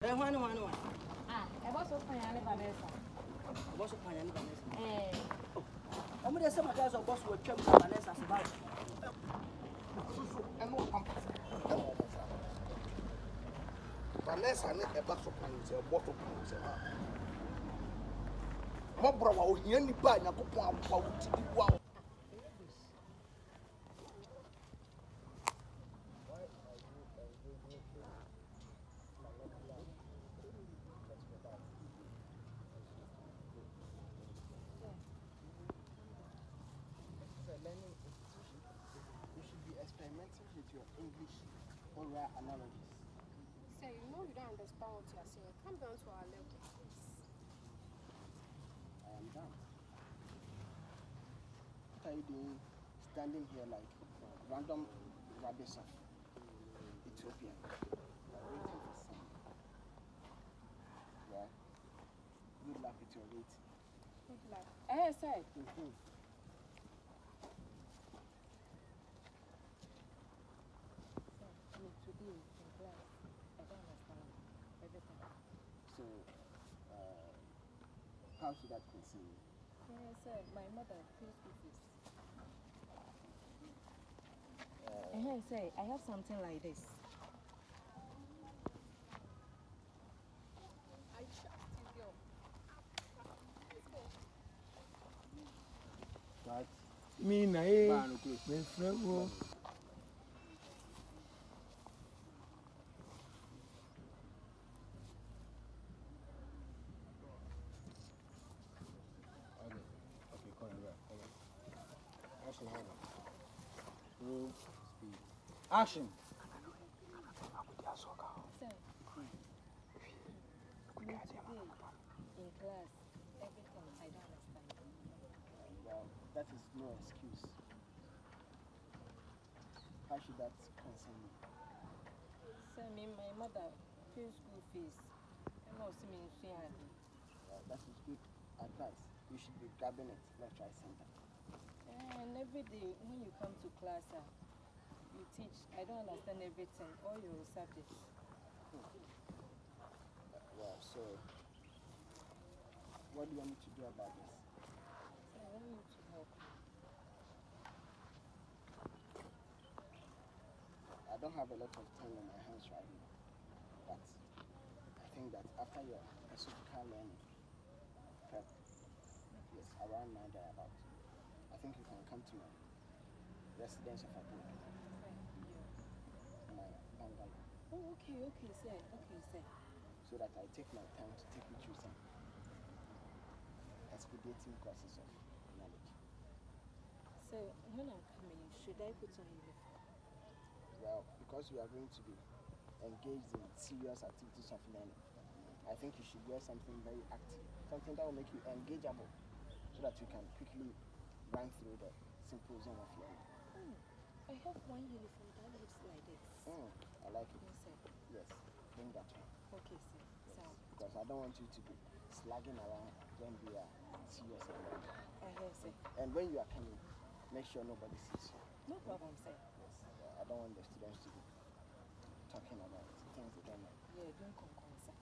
One. Ah, I was so funny, Vanessa. Boss of Panani Vanessa. Eh, I'm going to say my guys are boss with Chum Vanessa about. Vanessa and a box of pants, a bottle of pants. My brother, any buy a coupon about wow. You should be experimenting with your English oral analogies. Say, you know you don't understand what you're saying. Come down to our level, please. I am done. What are you doing standing here like random rabbits of Ethiopia? Waiting for some. Yeah. Good luck with your waiting. Good luck. Eh, say. today in class, I don't understand everything. So, how should that continue? Yes, sir, my mother pays school fees. And say, I have something like this. I trust you, girl. That Me na me friend. action. Sir, today in class, everything I don't understand. Well, that is no excuse. How should that concern you? Sir, my mother pays school fees. I know see me in Well, that is good advice. You should be grabbing it left, right, center. And every day when you come to class, you teach. I don't understand everything, all your subjects. Well, so what do you want me to do about this? I want you to help. I don't have a lot of time on my hands right now, but I think that after your physical learning prep, yes, around 9 thereabout, I think you can come to my residence of abode, my bungalow, Oh, okay, sir. so that I take my time to take you through some expediting courses of knowledge. So when I'm coming, should I put on uniform? Well, because we are going to be engaged in serious activities of learning, I think you should wear something very active, something that will make you engageable, so that you can quickly run through the symposium of learning. I have one uniform that looks like this. I like it. Yes, sir. Yes, bring that one. Okay, sir. So, Because I don't want you to be slagging around when we are serious and learning. I hear, sir. And when you are coming, make sure nobody sees you. No problem, sir. Yes, I don't want the students to be talking about things they don't know. Yeah, don't come, sir.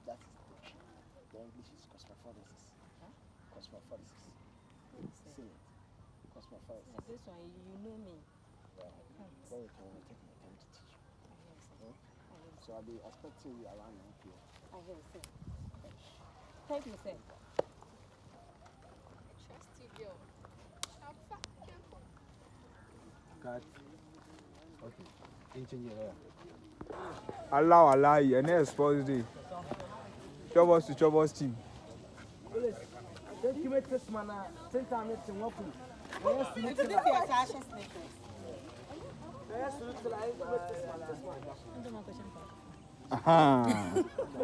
That is the key. The English is cosmophoresis. Huh? Cosmophoresis. Yes, sir. See it. Cosmophoresis. Yeah, this one, you know me. Yeah. I can't. Very can we take my time to teach you. I hear, sir. Hmm? I hear, So I'll be expecting you around 9 p.m. I hear, sir. Thank you, sir. Trust you, girl. Cut. Okay. Engineer. Allah, and next sports day. Chopbox to Chopbox team. Don't give me this man. Take time to walk.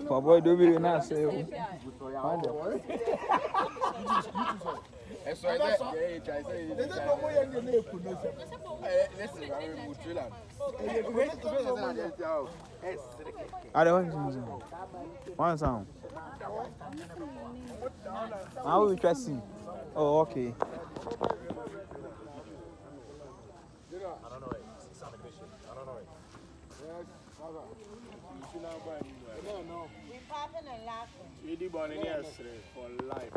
For boy, do we not say? I don't want one sound. How are you dressing? Oh, okay. I don't know it. It's on the mission. I don't know it. We popping and laughing. You did born in yesterday for life.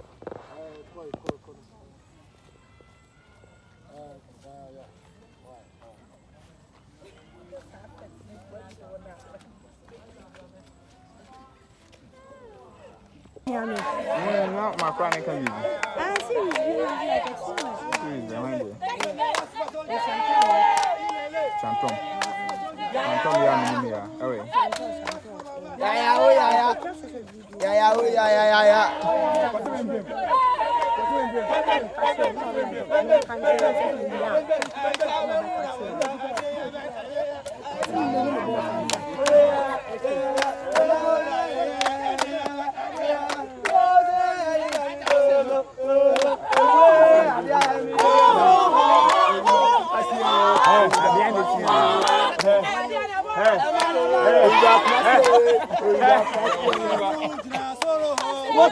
Not my chronic can be. I see you like a swimmer. Chantom. Chantom, yeah. Oh, wait. What